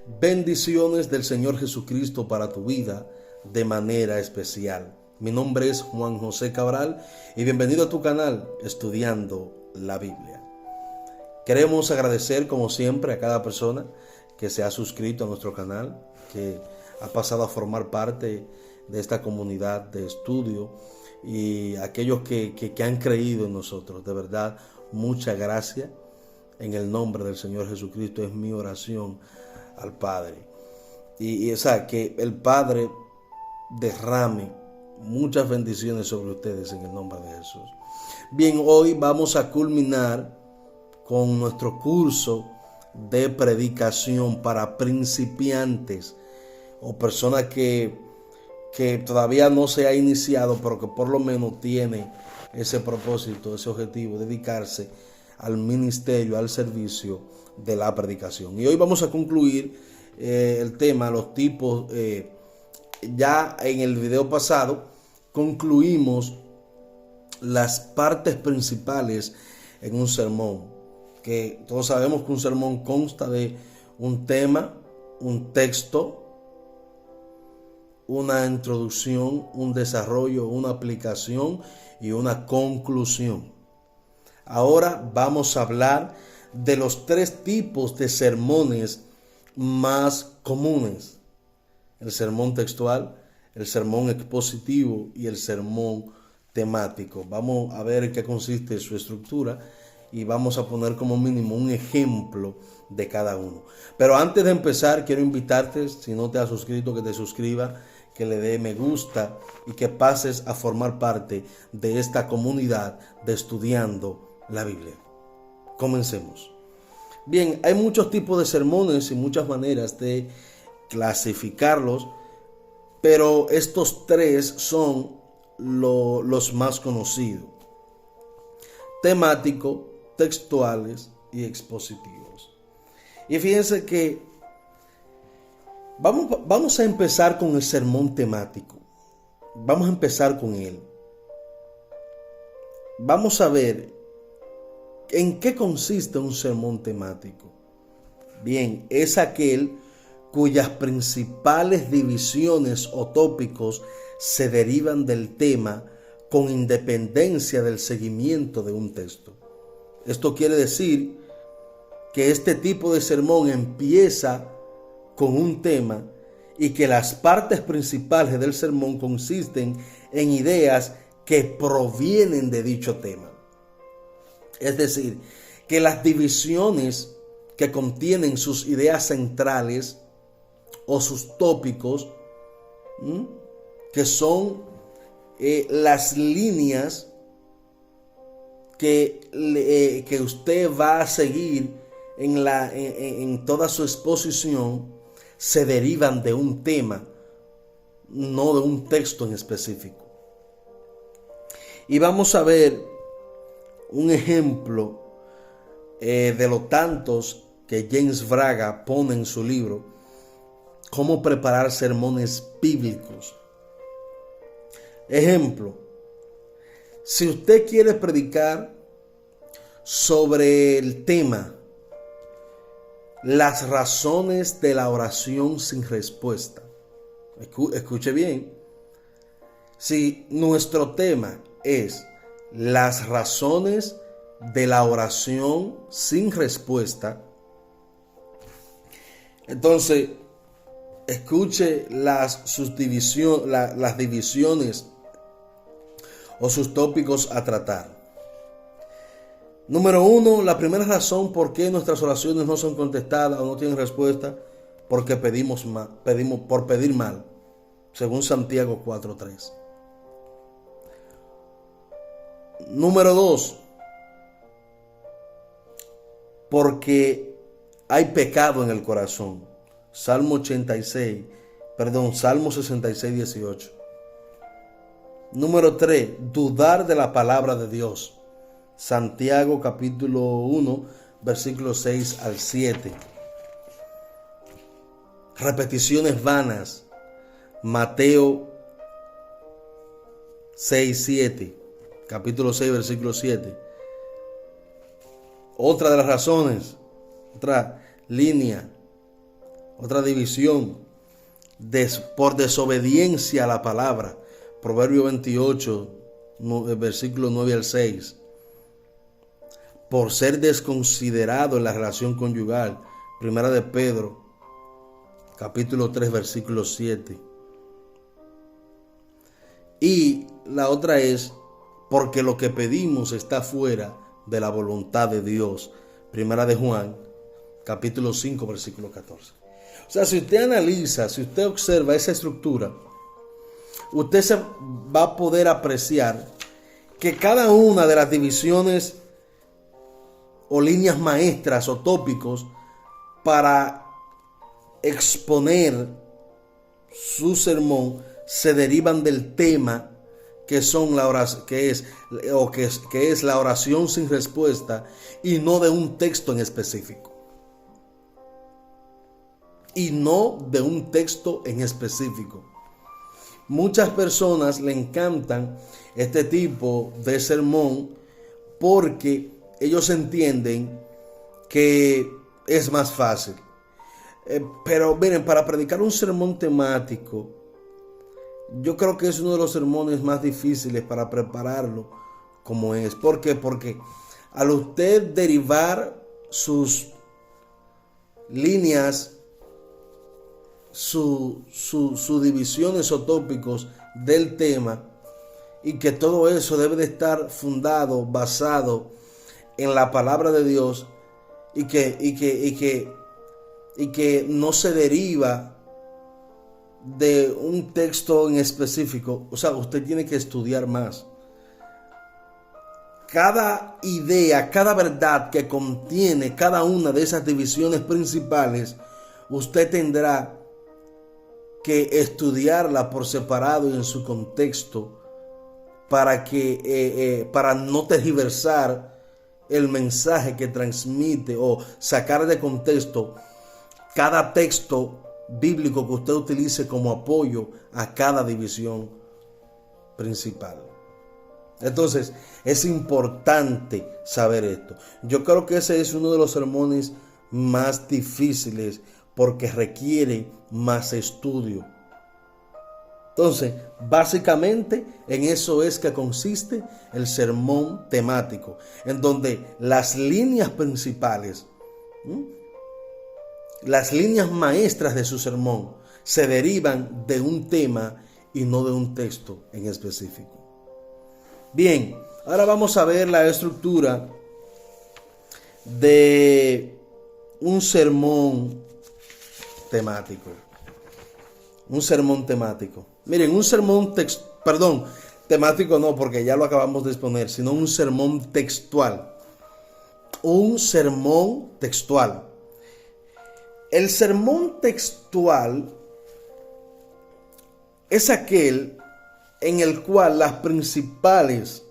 Bendiciones del Señor Jesucristo para tu vida de manera especial. Mi nombre es Juan José Cabral y bienvenido a tu canal Estudiando la Biblia. Queremos agradecer como siempre a cada persona que se ha suscrito a nuestro canal, que ha pasado a formar parte de esta comunidad de estudio y aquellos que han creído en nosotros. De verdad, muchas gracias. En el nombre del Señor Jesucristo es mi oración al Padre. Y que el Padre derrame muchas bendiciones sobre ustedes en el nombre de Jesús. Bien, hoy vamos a culminar con nuestro curso de predicación para principiantes o personas que todavía no se ha iniciado, pero que por lo menos tiene ese propósito, ese objetivo, dedicarse al ministerio, al servicio de la predicación. Y hoy vamos a concluir el tema, los tipos. Ya en el video pasado concluimos las partes principales en un sermón, que todos sabemos que un sermón consta de un tema, un texto, una introducción, un desarrollo, una aplicación y una conclusión. Ahora vamos a hablar de los tres tipos de sermones más comunes: el sermón textual, el sermón expositivo y el sermón temático. Vamos a ver en qué consiste su estructura y vamos a poner como mínimo un ejemplo de cada uno. Pero antes de empezar, quiero invitarte, si no te has suscrito, que te suscribas, que le dé me gusta y que pases a formar parte de esta comunidad de Estudiando la Biblia. Comencemos. Bien, hay muchos tipos de sermones y muchas maneras de clasificarlos, pero estos tres son los más conocidos: temático, textuales y expositivos. Y fíjense que vamos a empezar con el sermón temático. Vamos a empezar con él. Vamos a ver ¿en qué consiste un sermón temático? Bien, es aquel cuyas principales divisiones o tópicos se derivan del tema con independencia del seguimiento de un texto. Esto quiere decir que este tipo de sermón empieza con un tema y que las partes principales del sermón consisten en ideas que provienen de dicho tema. Es decir, que las divisiones que contienen sus ideas centrales o sus tópicos, que son las líneas que usted va a seguir en toda su exposición, se derivan de un tema, no de un texto en específico. Y vamos a ver un ejemplo de los tantos que James Braga pone en su libro Cómo preparar sermones bíblicos. Ejemplo: si usted quiere predicar sobre el tema las razones de la oración sin respuesta, escuche bien, si nuestro tema es las razones de la oración sin respuesta, entonces escuche las divisiones o sus tópicos a tratar. Número 1, la primera razón por qué nuestras oraciones no son contestadas o no tienen respuesta: porque pedimos por pedir mal, según Santiago 4:3. Número 2, porque hay pecado en el corazón. Salmo 66:18. Número 3, dudar de la palabra de Dios. Santiago capítulo 1, versículos 6 al 7. Repeticiones vanas. Mateo 6:7. Capítulo 6, versículo 7. Otra de las razones, otra línea Otra división, por desobediencia a la palabra. Proverbio 28, versículos 9 al 6. Por ser desconsiderado en la relación conyugal. Primera de Pedro, capítulo 3, versículo 7. Y la otra es porque lo que pedimos está fuera de la voluntad de Dios. Primera de Juan, capítulo 5, versículo 14. O sea, si usted analiza, si usted observa esa estructura, usted se va a poder apreciar que cada una de las divisiones o líneas maestras o tópicos para exponer su sermón se derivan del tema que son la oración, que es la oración sin respuesta, y no de un texto en específico. Y no de un texto en específico. Muchas personas le encantan este tipo de sermón porque ellos entienden que es más fácil. Pero miren, para predicar un sermón temático, yo creo que es uno de los sermones más difíciles para prepararlo como es. ¿Por qué? Porque al usted derivar sus líneas, sus divisiones o tópicos del tema, y que todo eso debe de estar fundado, basado en la palabra de Dios, y que no se deriva de un texto en específico. O sea, usted tiene que estudiar más. Cada idea, cada verdad que contiene cada una de esas divisiones principales, usted tendrá que estudiarla por separado y en su contexto para no tergiversar el mensaje que transmite o sacar de contexto cada texto bíblico que usted utilice como apoyo a cada división principal. Entonces, es importante saber esto. Yo creo que ese es uno de los sermones más difíciles porque requiere más estudio. Entonces, básicamente en eso es que consiste el sermón temático, en donde las líneas principales, las líneas maestras de su sermón se derivan de un tema y no de un texto en específico. Bien, ahora vamos a ver la estructura de un sermón temático. Un sermón temático. Miren, un sermón temático no, porque ya lo acabamos de exponer, sino un sermón textual. Un sermón textual. El sermón textual es aquel en el cual las principales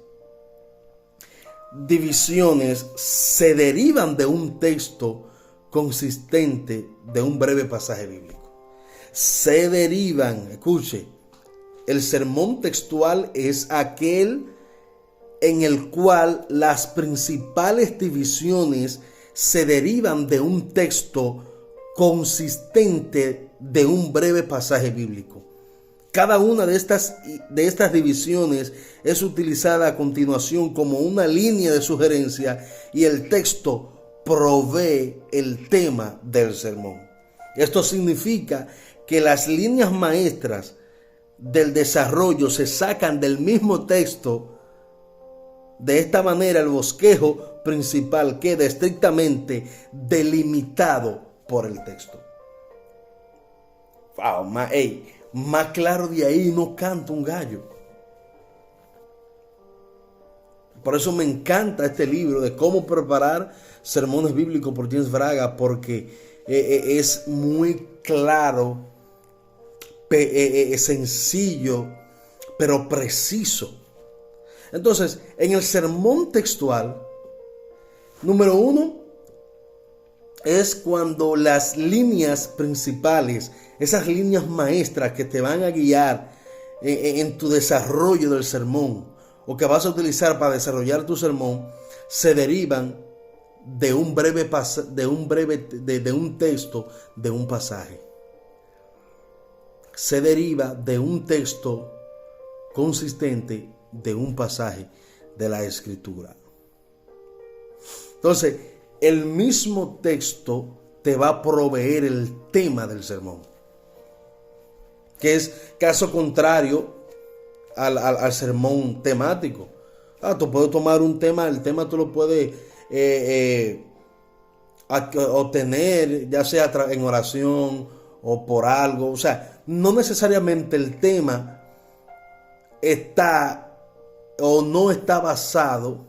divisiones se derivan de un texto consistente de un breve pasaje bíblico. Se derivan, escuche, el sermón textual es aquel en el cual las principales divisiones se derivan de un texto consistente de un breve pasaje bíblico. Cada una de estas divisiones es utilizada a continuación como una línea de sugerencia y el texto provee el tema del sermón. Esto significa que las líneas maestras del desarrollo se sacan del mismo texto. De esta manera el bosquejo principal queda estrictamente delimitado por el texto. Wow, más claro de ahí no canta un gallo. Por eso me encanta este libro de cómo preparar sermones bíblicos por James Braga, porque es muy claro, sencillo, pero preciso. Entonces, en el sermón textual, número 1, es cuando las líneas principales, esas líneas maestras que te van a guiar en tu desarrollo del sermón, o que vas a utilizar para desarrollar tu sermón, se derivan de un breve de un texto, de un pasaje. Se deriva de un texto consistente, de un pasaje de la Escritura. Entonces, el mismo texto te va a proveer el tema del sermón, que es caso contrario al sermón temático. Tú puedes tomar un tema, el tema tú lo puedes obtener, ya sea en oración o por algo. O sea, no necesariamente el tema está o no está basado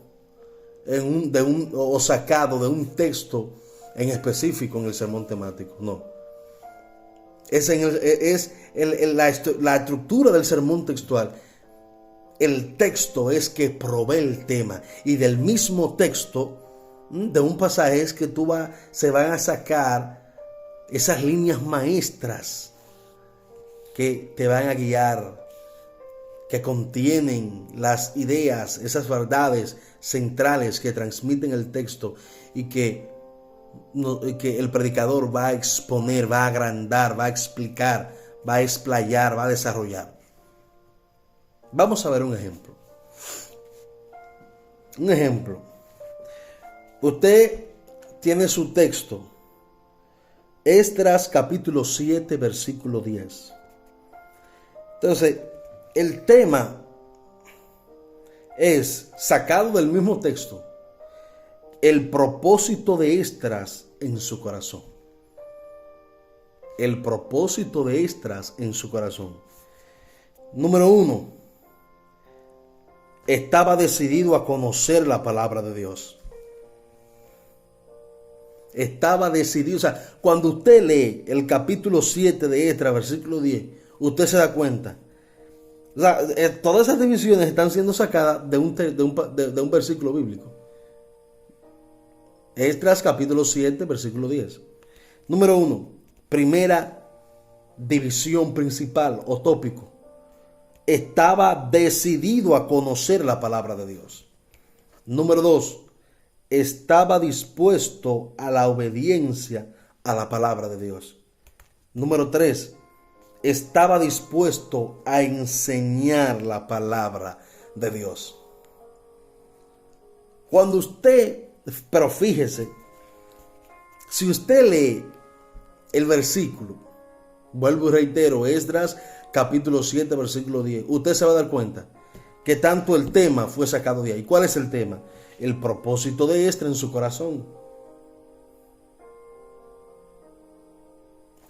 o sacado de un texto en específico en el sermón temático. No. La estructura del sermón textual. El texto es que provee el tema, y del mismo texto, de un pasaje, es que se van a sacar esas líneas maestras que te van a guiar, que contienen las ideas, esas verdades centrales que transmiten el texto y que el predicador va a exponer, va a agrandar, va a explicar, va a explayar, va a desarrollar. Vamos a ver un ejemplo. Un ejemplo. Usted tiene su texto, Esdras capítulo 7, versículo 10. Entonces, el tema es sacado del mismo texto, el propósito de Esdras en su corazón. El propósito de Esdras en su corazón. Número 1. Estaba decidido a conocer la palabra de Dios. Estaba decidido. O sea, cuando usted lee el capítulo 7 de Esdras, versículo 10, usted se da cuenta. O sea, todas esas divisiones están siendo sacadas de un versículo bíblico. Esdras capítulo 7, versículo 10. Número 1. Primera división principal o tópico. Estaba decidido a conocer la palabra de Dios. Número 2. Estaba dispuesto a la obediencia a la palabra de Dios. Número 3. Estaba dispuesto a enseñar la palabra de Dios. Pero fíjese, si usted lee el versículo, vuelvo y reitero, Esdras capítulo 7, versículo 10, usted se va a dar cuenta que tanto el tema fue sacado de ahí. ¿Cuál es el tema? El propósito de Esdras en su corazón.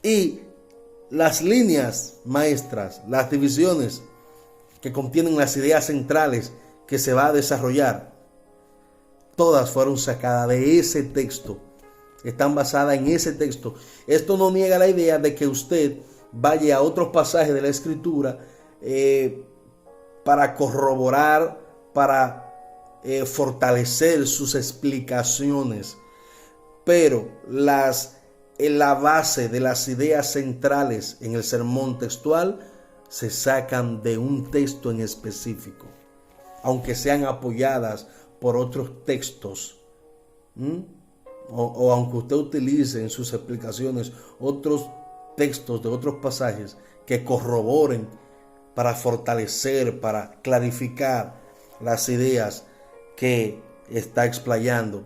Y las líneas maestras, las divisiones que contienen las ideas centrales que se va a desarrollar, todas fueron sacadas de ese texto. Están basadas en ese texto. Esto no niega la idea de que usted vaya a otros pasajes de la Escritura para corroborar, para fortalecer sus explicaciones. Pero la base de las ideas centrales en el sermón textual se sacan de un texto en específico, aunque sean apoyadas por otros textos, o aunque usted utilice en sus explicaciones otros textos de otros pasajes que corroboren para fortalecer, para clarificar las ideas que está explayando,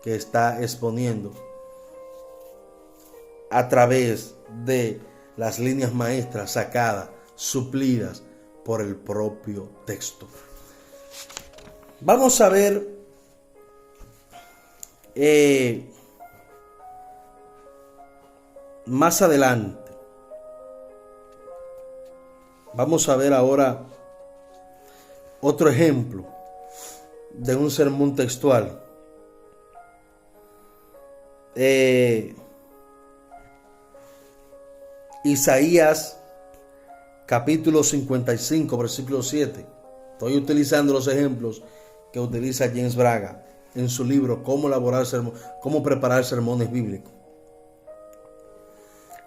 que está exponiendo a través de las líneas maestras sacadas, suplidas por el propio texto. Vamos a ver más adelante. Vamos a ver ahora otro ejemplo de un sermón textual. Isaías capítulo 55, versículo 7. Estoy utilizando los ejemplos que utiliza James Braga en su libro Cómo preparar sermones bíblicos.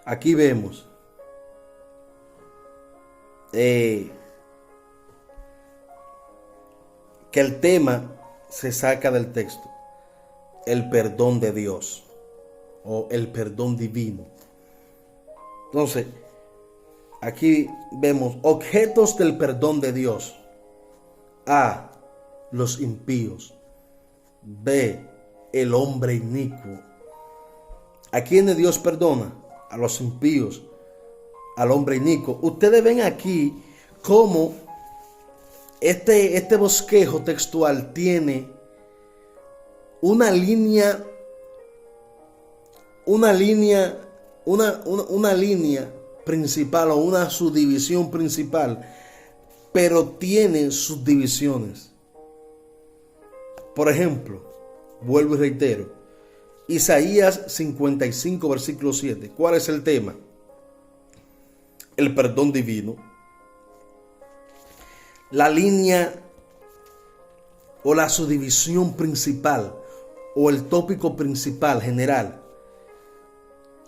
Aquí vemos que el tema se saca del texto. el perdón de Dios o el perdón divino. Entonces, aquí vemos objetos del perdón de Dios. A, los impíos. B, el hombre inicuo. ¿A quiénes Dios perdona? A los impíos, al hombre inicuo. Ustedes ven aquí cómo este bosquejo textual tiene una línea principal o una subdivisión principal, pero tiene subdivisiones. Por ejemplo, vuelvo y reitero, Isaías 55, versículo 7. ¿Cuál es el tema? El perdón divino. La línea o la subdivisión principal o el tópico principal general.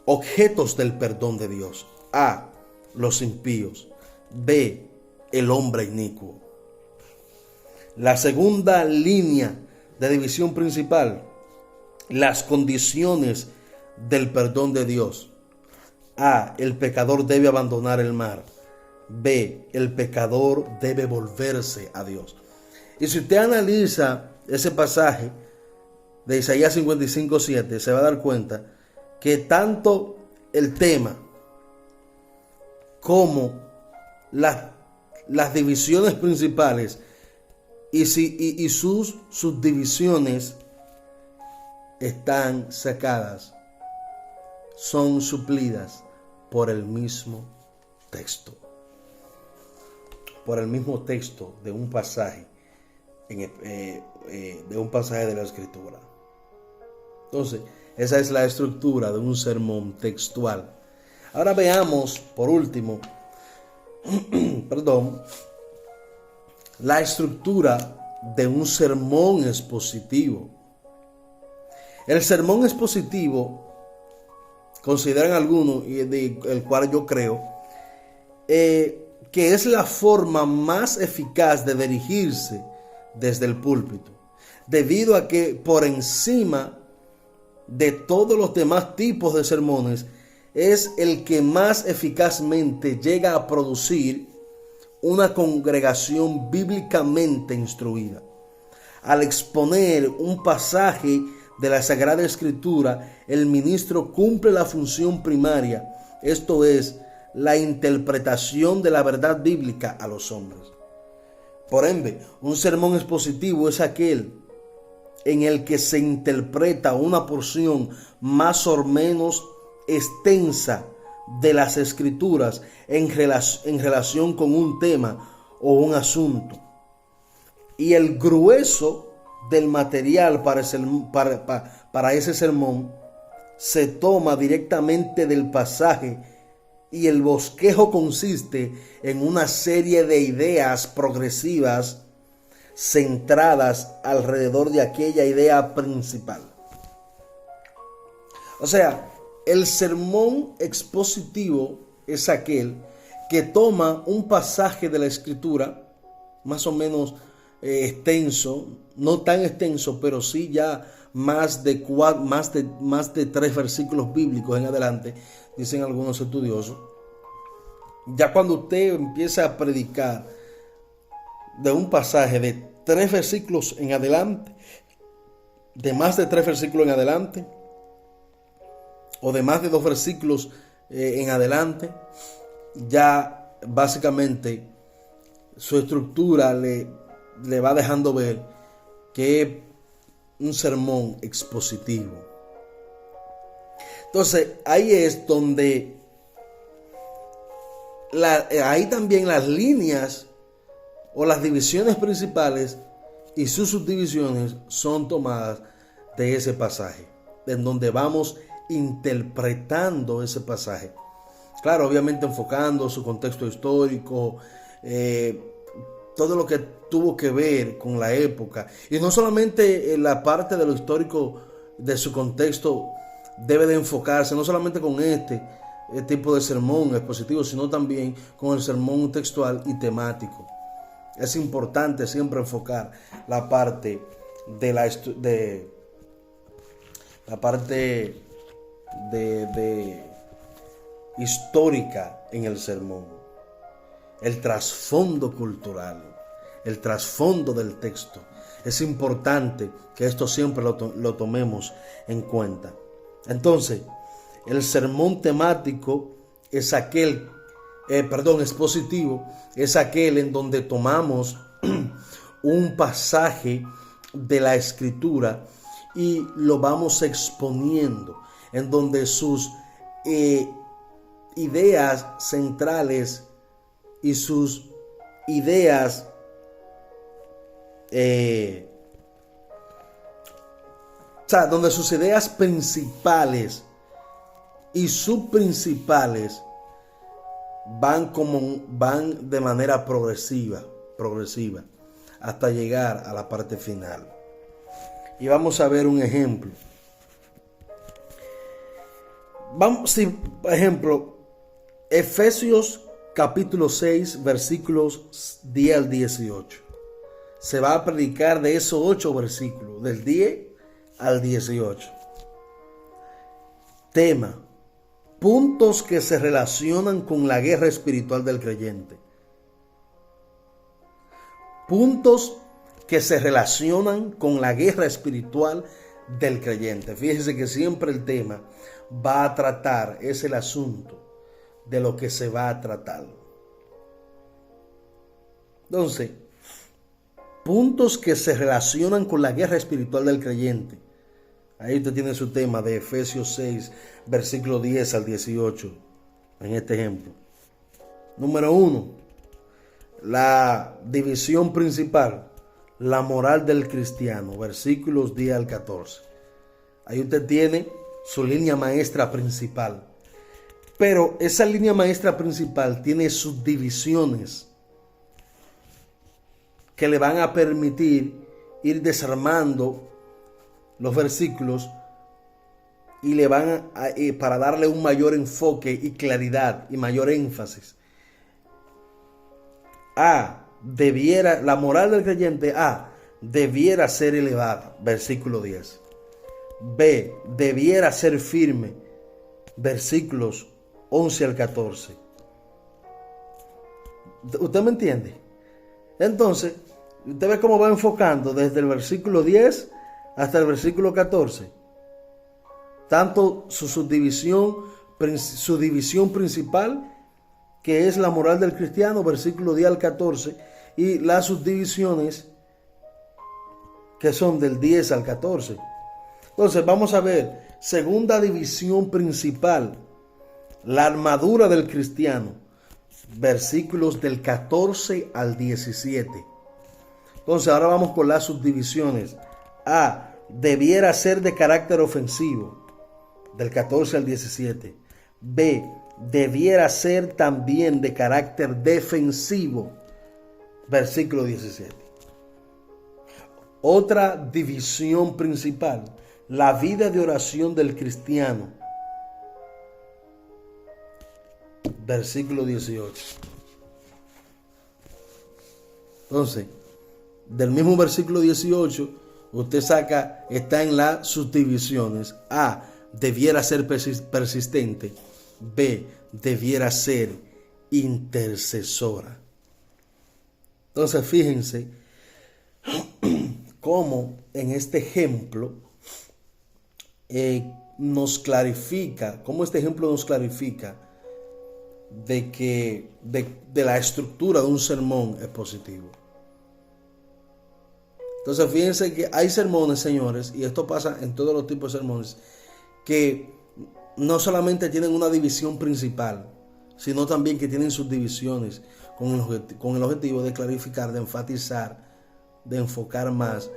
Objetos del perdón de Dios. A, los impíos. B, el hombre inicuo. La segunda línea de división principal, las condiciones del perdón de Dios. A, el pecador debe abandonar el mal. B, el pecador debe volverse a Dios. Y si usted analiza ese pasaje de Isaías 55:7, se va a dar cuenta que tanto el tema como las divisiones principales y sus subdivisiones están sacadas, son suplidas por el mismo texto. Por el mismo texto de un pasaje, de un pasaje de la Escritura. Entonces, esa es la estructura de un sermón textual. Ahora veamos, por último, la estructura de un sermón expositivo. El sermón expositivo, consideran algunos, y del cual yo creo, que es la forma más eficaz de dirigirse desde el púlpito, debido a que por encima de todos los demás tipos de sermones es el que más eficazmente llega a producir una congregación bíblicamente instruida. Al exponer un pasaje de la Sagrada Escritura, el ministro cumple la función primaria, esto es, la interpretación de la verdad bíblica a los hombres. Por ende, un sermón expositivo es aquel en el que se interpreta una porción más o menos extensa de las Escrituras en relación con un tema o un asunto. Y el grueso del material para ese sermón se toma directamente del pasaje, y el bosquejo consiste en una serie de ideas progresivas centradas alrededor de aquella idea principal. O sea, el sermón expositivo es aquel que toma un pasaje de la Escritura más o menos extenso, no tan extenso, pero sí ya más de 3 versículos bíblicos en adelante, dicen algunos estudiosos. Ya cuando usted empieza a predicar de un pasaje de 3 versículos en adelante, de más de 3 versículos en adelante, o de más de 2 versículos en adelante, ya básicamente su estructura le va dejando ver que es un sermón expositivo. Entonces ahí es donde ahí también las líneas o las divisiones principales y sus subdivisiones son tomadas de ese pasaje, en donde vamos interpretando ese pasaje. Claro, obviamente enfocando su contexto histórico, todo lo que tuvo que ver con la época, y no solamente la parte de lo histórico de su contexto debe de enfocarse, no solamente con este tipo de sermón expositivo, sino también con el sermón textual y temático. Es importante siempre enfocar la parte de la parte de histórica en el sermón, el trasfondo cultural, el trasfondo del texto. Es importante que esto siempre lo tomemos en cuenta. Entonces, el sermón temático es aquel, expositivo, es aquel en donde tomamos un pasaje de la Escritura y lo vamos exponiendo, en donde sus ideas centrales y sus ideas donde sus ideas principales y subprincipales van de manera progresiva hasta llegar a la parte final. Y vamos a ver un ejemplo. Por ejemplo, Efesios capítulo 6, versículos 10 al 18. Se va a predicar de esos 8 versículos, del 10 al 18. Tema: puntos que se relacionan con la guerra espiritual del creyente. Puntos que se relacionan con la guerra espiritual del creyente. Fíjense que siempre el tema va a tratar, es el asunto de lo que se va a tratar. Entonces, puntos que se relacionan con la guerra espiritual del creyente. Ahí usted tiene su tema de Efesios 6, versículo 10 al 18, en este ejemplo. Número 1, la división principal, la moral del cristiano, versículos 10 al 14. Ahí usted tiene su línea maestra principal. Pero esa línea maestra principal tiene subdivisiones que le van a permitir ir desarmando los versículos y le van para darle un mayor enfoque y claridad y mayor énfasis. La moral del creyente debiera ser elevada, versículo 10. B, debiera ser firme, versículos 11 al 14. ¿Usted me entiende? Entonces, usted ve cómo va enfocando desde el versículo 10 hasta el versículo 14. Tanto su división principal, que es la moral del cristiano, versículo 10 al 14, y las subdivisiones que son del 10 al 14. Entonces vamos a ver, segunda división principal, la armadura del cristiano, versículos del 14 al 17. Entonces ahora vamos con las subdivisiones. Debiera ser de carácter ofensivo, del 14 al 17. B, debiera ser también de carácter defensivo, versículo 17. Otra división principal, la vida de oración del cristiano, versículo 18. Entonces, del mismo versículo 18, usted está en las subdivisiones. A, debiera ser persistente. B, debiera ser intercesora. Entonces, fíjense cómo en este ejemplo nos clarifica de que de la estructura de un sermón expositivo. Entonces fíjense que hay sermones, señores, y esto pasa en todos los tipos de sermones, que no solamente tienen una división principal, sino también que tienen subdivisiones con el objetivo de clarificar, de enfatizar, de enfocar más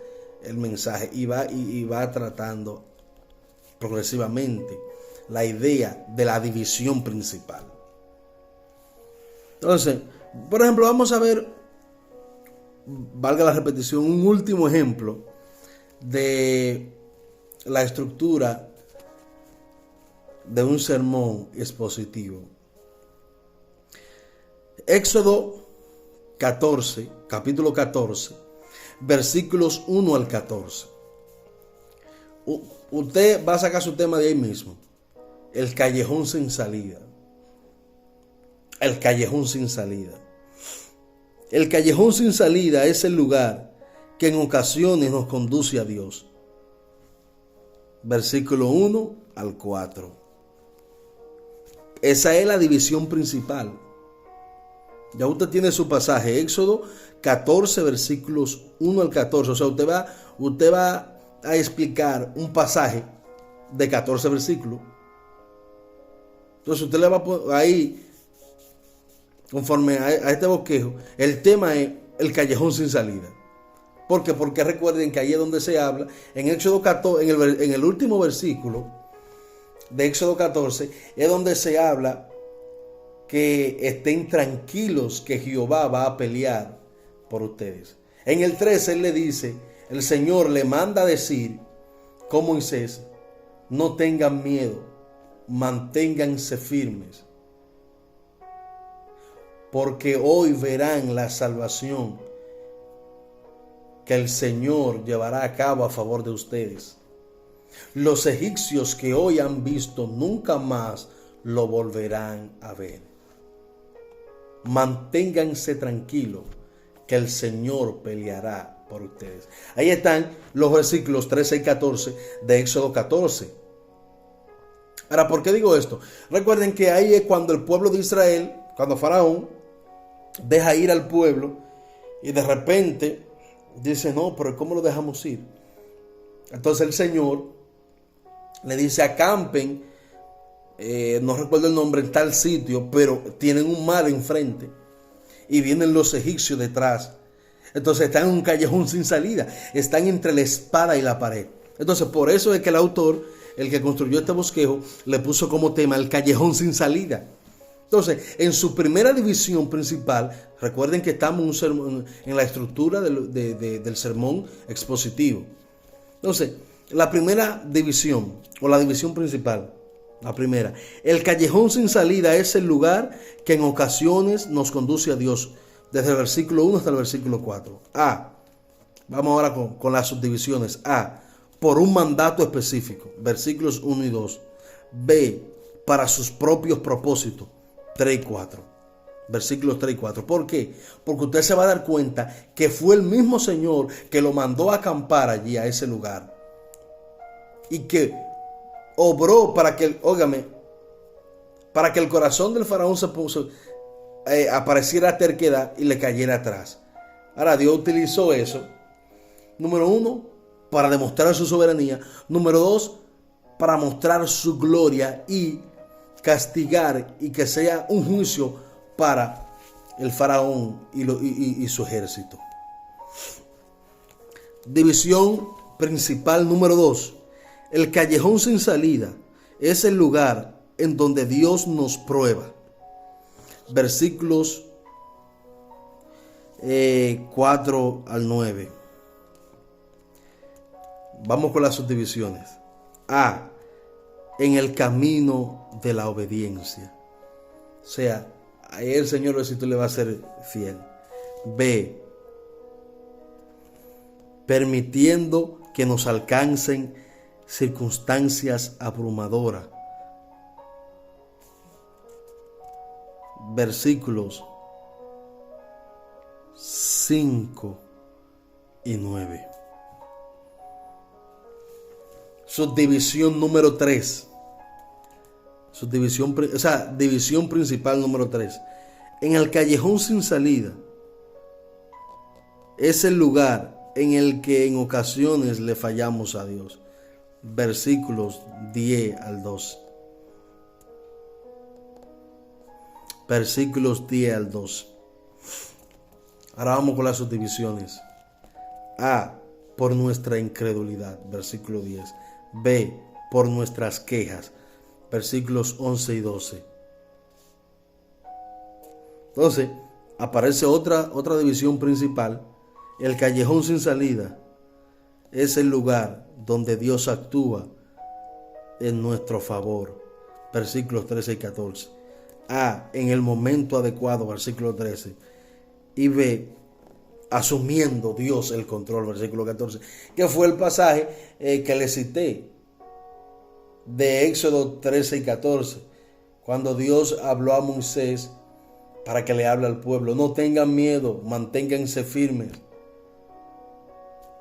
el mensaje, y va tratando progresivamente la idea de la división principal. Entonces, por ejemplo, vamos a ver, valga la repetición, un último ejemplo de la estructura de un sermón expositivo. Éxodo 14, capítulo 14, versículos 1 al 14. usted va a sacar su tema de ahí mismo. El callejón sin salida. El callejón sin salida. El callejón sin salida es el lugar que en ocasiones nos conduce a Dios. Versículo 1 al 4. Esa es la división principal. Ya usted tiene su pasaje, Éxodo 14, versículos 1 al 14. O sea, usted va a explicar un pasaje de 14 versículos. Entonces usted le va a poner ahí, conforme a este bosquejo, el tema es el callejón sin salida. ¿Por qué? Porque recuerden que ahí es donde se habla, en Éxodo 14, en el último versículo de Éxodo 14, es donde se habla que estén tranquilos, que Jehová va a pelear por ustedes. En el 13 él le dice, el Señor le manda a decir con Moisés, no tengan miedo, manténganse firmes, porque hoy verán la salvación que el Señor llevará a cabo a favor de ustedes. Los egipcios que hoy han visto nunca más lo volverán a ver. Manténganse tranquilos, que el Señor peleará por ustedes. Ahí están los versículos 13 y 14 de Éxodo 14. Ahora, ¿por qué digo esto? Recuerden que ahí es cuando el pueblo de Israel, cuando Faraón deja ir al pueblo y de repente dice, no, pero ¿cómo lo dejamos ir? Entonces el Señor le dice, acampen, no recuerdo el nombre, en tal sitio, pero tienen un mar enfrente y vienen los egipcios detrás. Entonces están en un callejón sin salida, están entre la espada y la pared. Entonces por eso es que el autor, el que construyó este bosquejo, le puso como tema el callejón sin salida. Entonces, en su primera división principal, recuerden que estamos en la estructura del sermón expositivo. Entonces, la primera división, o la división principal, la primera, el callejón sin salida es el lugar que en ocasiones nos conduce a Dios, desde el versículo 1 hasta el versículo 4. A, vamos ahora con las subdivisiones. A, por un mandato específico, versículos 1 y 2. B, para sus propios propósitos, 3 y 4. Versículos 3 y 4. ¿Por qué? Porque usted se va a dar cuenta que fue el mismo Señor que lo mandó a acampar allí a ese lugar. Y que obró para que, óigame, para que el corazón del faraón se puso, apareciera terquedad y le cayera atrás. Ahora Dios utilizó eso, número 1, para demostrar su soberanía. Número 2, para mostrar su gloria y castigar y que sea un juicio para el faraón y su ejército. División principal número 2. El callejón sin salida es el lugar en donde Dios nos prueba. Versículos 4 al 9. Vamos con las subdivisiones. A, en el camino de la obediencia. O sea, ahí el Señor Jesucristo le va a ser fiel. B, permitiendo que nos alcancen circunstancias abrumadoras. Versículos 5 y 9. Subdivisión número 3. División principal número 3. En el callejón sin salida es el lugar en el que en ocasiones le fallamos a Dios. Versículos 10 al 12. Versículos 10 al 12. Ahora vamos con las subdivisiones. A, por nuestra incredulidad, versículo 10. B, por nuestras quejas, versículos 11 y 12. Entonces, aparece otra división principal. El callejón sin salida es el lugar donde Dios actúa en nuestro favor, versículos 13 y 14. A, en el momento adecuado, versículo 13. Y B, asumiendo Dios el control, versículo 14, que fue el pasaje que le cité de Éxodo 13 y 14, cuando Dios habló a Moisés para que le hable al pueblo. No tengan miedo, manténganse firmes.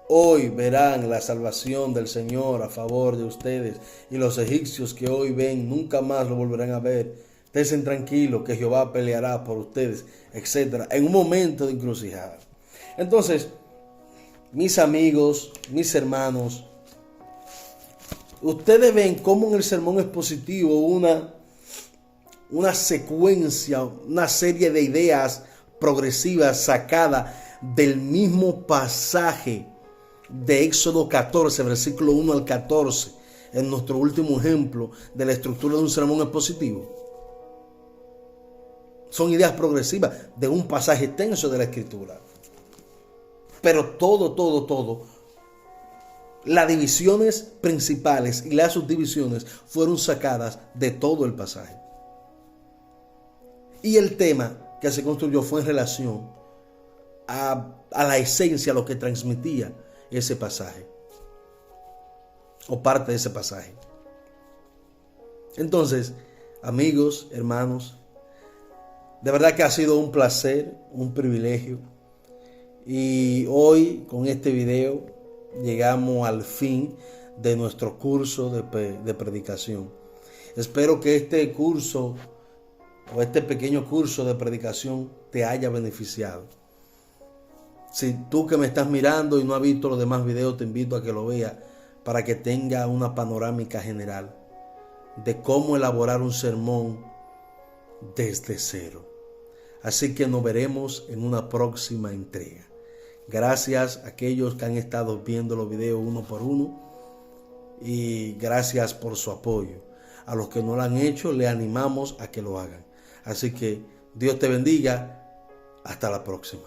Hoy verán la salvación del Señor a favor de ustedes, y los egipcios que hoy ven nunca más lo volverán a ver. Estén tranquilos que Jehová peleará por ustedes, etc. En un momento de encrucijada. Entonces, mis amigos, mis hermanos, ustedes ven cómo en el sermón expositivo una secuencia, una serie de ideas progresivas sacadas del mismo pasaje de Éxodo 14, versículo 1 al 14, en nuestro último ejemplo de la estructura de un sermón expositivo. Son ideas progresivas de un pasaje extenso de la Escritura. Pero todo, las divisiones principales y las subdivisiones fueron sacadas de todo el pasaje. Y el tema que se construyó fue en relación a la esencia, a lo que transmitía ese pasaje, o parte de ese pasaje. Entonces, amigos, hermanos, de verdad que ha sido un placer, un privilegio. Y hoy con este video llegamos al fin de nuestro curso de predicación. Espero que este curso o este pequeño curso de predicación te haya beneficiado. Si tú que me estás mirando y no has visto los demás videos, te invito a que lo veas para que tenga una panorámica general de cómo elaborar un sermón desde cero. Así que nos veremos en una próxima entrega. Gracias a aquellos que han estado viendo los videos uno por uno, y gracias por su apoyo. A los que no lo han hecho, le animamos a que lo hagan. Así que Dios te bendiga. Hasta la próxima.